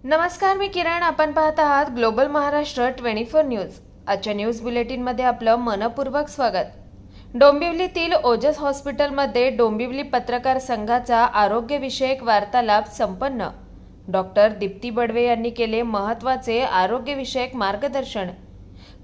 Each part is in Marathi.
नमस्कार, मी किरण. आपण पाहत आहात ग्लोबल महाराष्ट्र 24 न्यूज. आजच्या न्यूज बुलेटिनमध्ये आपलं मनपूर्वक स्वागत. डोंबिवलीतील ओजस हॉस्पिटलमध्ये डोंबिवली पत्रकार संघाचा आरोग्यविषयक वार्तालाप संपन्न. डॉक्टर दीप्ती बडवे यांनी केले महत्त्वाचे आरोग्यविषयक मार्गदर्शन.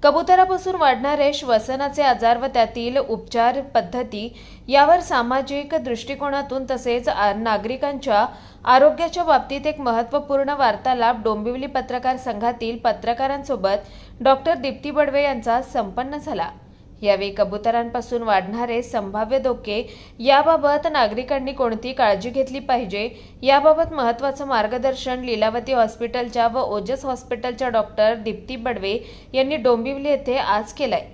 कबुतरापासून वाढणारे श्वसनाचे आजार व त्यातील उपचार पद्धती यावर सामाजिक दृष्टिकोनातून तसेच नागरिकांच्या आरोग्याच्या बाबतीत एक महत्त्वपूर्ण वार्तालाप डोंबिवली पत्रकार संघातील पत्रकारांसोबत डॉक्टर दीप्ती बडवे यांचा संपन्न झाला. यावेळी कबुतरांपासून वाढणारे संभाव्य धोके याबाबत नागरिकांनी कोणती काळजी घेतली पाहिजे याबाबत महत्त्वाचं मार्गदर्शन लीलावती हॉस्पिटलच्या व ओजस हॉस्पिटलच्या डॉक्टर दीप्ती बडवे यांनी डोंबिवली येथे आज केलंय.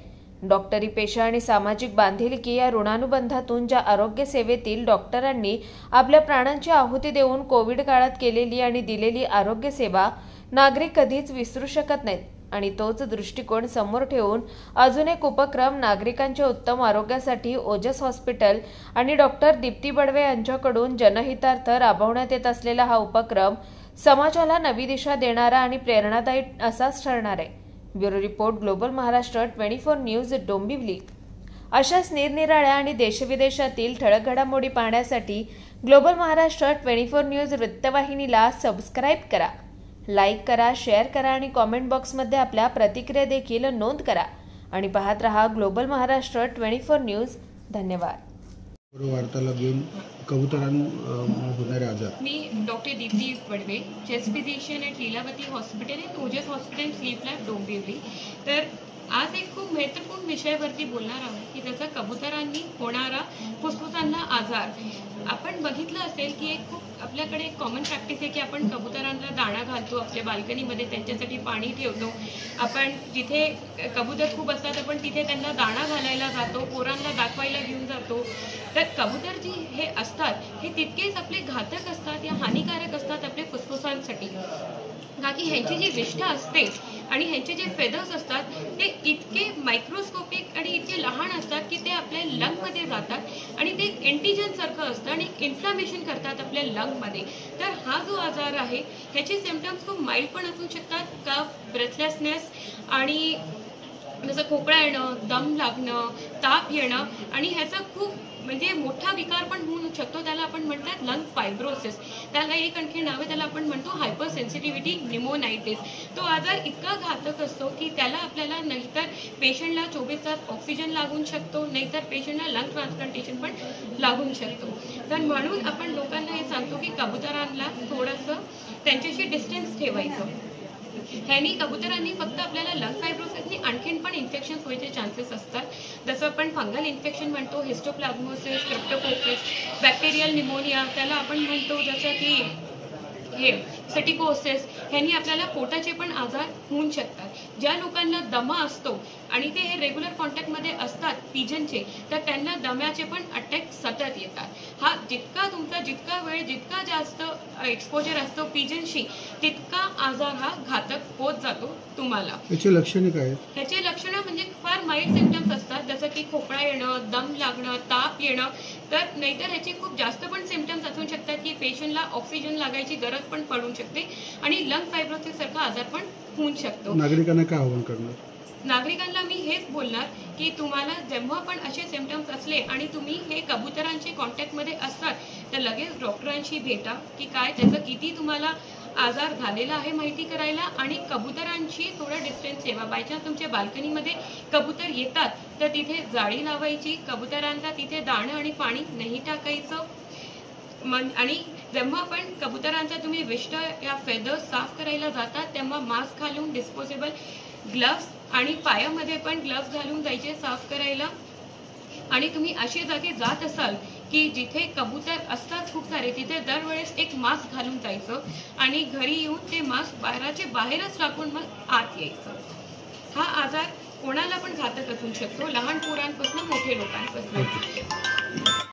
डॉक्टरी पेशा आणि सामाजिक बांधिलकी या ऋणानुबंधातून ज्या आरोग्य सेवेतील डॉक्टरांनी आपल्या प्राणांची आहुती देऊन कोविड काळात केलेली आणि दिलेली आरोग्य सेवा नागरिक कधीच विसरू शकत नाहीत आणि तोच दृष्टिकोन समोर ठेवून अजून एक उपक्रम नागरिकांच्या उत्तम आरोग्यासाठी ओजस हॉस्पिटल आणि डॉक्टर दीप्ती बडवे यांच्याकडून जनहितार्थ राबवण्यात येत असलेला हा उपक्रम समाजाला नवी दिशा देणारा आणि प्रेरणादायी असाच ठरणार आहे. Bureau report, global Maharashtra 24 news, Dombivli. अशाच निरनिराळ्या आणि देशविदेशातील ठळक घडामोडी पाहण्यासाठी ग्लोबल महाराष्ट्र 24 न्यूज वृत्तवाहिनीला सबस्क्राईब करा, लाईक करा, शेअर करा आणि कॉमेंट बॉक्समध्ये आपल्या प्रतिक्रिया देखील नोंद करा आणि पाहत रहा ग्लोबल महाराष्ट्र 24 न्यूज. धन्यवाद. वार्तालाप घेऊन होणारे आजार. मी doctor Deepti Badve, chest physician at Lilavati hospital at Ojas hospital sleep lab Dombivli. तर आज एक खूप महत्त्वपूर्ण विषयावरती बोलणार आहोत की त्याचा कबुतरांनी होणारा फुफ्फुसांना आजार. आपण बघितलं असेल की एक खूप आपल्याकडे एक कॉमन प्रॅक्टिस आहे की आपण कबुतरांना दाणा घालतो, आपल्या बाल्कनीमध्ये त्यांच्यासाठी पाणी ठेवतो. आपण जिथे कबूतर खूप असतात आपण तिथे त्यांना दाणा घालायला जातो, पोरांना दाखवायला घेऊन जातो. तर कबूतर जी हे असतात हे तितकेच आपले घातक असतात या हानिकारक असतात आपल्या फुफ्फुसांसाठी. का की ह्यांची जी विष्ठा असते आणि ह्यांचे जे फेदर्स असतात ते इतके मायक्रोस्कोपिक आणि इतके लहान असतात की ते आपल्या लंगमध्ये जातात आणि ते एक एंटीजन सारखं असतं आणि इन्फ्लामेशन करतात आपल्या लंगमध्ये. तर हा जो आजार आहे ह्याचे सिम्पटम्स खूप माइल्ड पण असू शकतात, कफ, ब्रेथलेसनेस आणि जसं खोकळा येणं, दम लागणं, ताप येणं आणि ह्याचा खूप म्हणजे मोठा विकार पण होऊ शकतो. त्याला आपण म्हणतात लंग फायब्रोसिस. त्याला एक आणखी नाव आहे, त्याला आपण म्हणतो हायपर सेन्सिटिव्हिटी न्यूमोनायटिस. तो आजार इतका घातक असतो की त्याला आपल्याला नाहीतर पेशंटला 24 तास ऑक्सिजन लागून शकतो, नाहीतर पेशंटला लंग ट्रान्सप्लांटेशन पण लागून शकतो. तर म्हणून आपण लोकांना हे सांगतो की कबुतरांना थोडंसं त्यांच्याशी डिस्टन्स ठेवायचं. ह्यानी कबुतरांनी फक्त आपल्याला लंग फायब्रोसिसनी आणखीन पण इन्फेक्शन व्हायचे चान्सेस असतात. जसं आपण फंगल इन्फेक्शन म्हणतो, हिस्टोप्लाझ्मोसिस, क्रिप्टोकोकस, बॅक्टेरियल निमोनिया त्याला आपण म्हणतो, जसं की हे सेटिकोसिस. ह्यांनी आपल्याला पोटाचे पण आजार होऊ शकतात. ज्या लोकांना दमा असतो आणि ते हे रेग्युलर कॉन्टॅक्टमध्ये असतात पिजनचे, तर त्यांना दम्याचे पण अटॅक सतत येतात. हा जितका वेळ जितका जास्त एक्सपोजर असतो पिजनशी तितका आजार हा घातक होत जातो तुम्हाला. याची लक्षणे काय आहेत? ह्याचे लक्षणं म्हणजे फार माइल्ड सिम्पटम्स असतात, जसं की खोकळा येणं, दम लागणं, ताप येणं. तर नाहीतर ह्याचे खूप जास्त पण सिम्पटम्स असू शकतात की पेशंटला ऑक्सिजन लागायची गरज पण पडू शकते आणि लंग फायब्रोसिस सारखा आजार पण होऊ शकतो. नागरिकांना काय आवाहन करणार? नागरिकांना मी हेच बोलणार की तुम्हाला जेव्हा पण असे सिम्पटम्स असले आणि तुम्ही हे कबुतरांचे कॉन्टॅक्टमध्ये असतात तर लगेच डॉक्टरांशी भेटा की काय त्याचं किती तुम्हाला आजार झालेला आहे माहिती करायला आणि कबुतरांशी थोडा डिस्टन्स ठेवा. बायचान्स तुमच्या बाल्कनीमध्ये कबूतर येतात तर तिथे जाळी लावायची, कबुतरांना तिथे दाणं आणि पाणी नाही टाकायचं. आणि जेव्हा पण कबुतरांचा तुम्ही विष्ठ या फेदर्स साफ करायला जातात तेव्हा मास्क घालून, डिस्पोजेबल ग्लव्स आणि पायामध्ये पण ग्लव्स घालून जायचे साफ करायला. आणि तुम्ही अशी जागी जात असाल की जिथे कबूतर असतात खूप सारे, तिथे दरवेळेस एक मास्क घालून जायचं आणि घरी येऊन ते मास्क बाहेरच टाकून मग आत यायचं. हा आजार कोणाला पण घातक असू शकतो, लहान पोरांपासून मोठे लोकांपासून.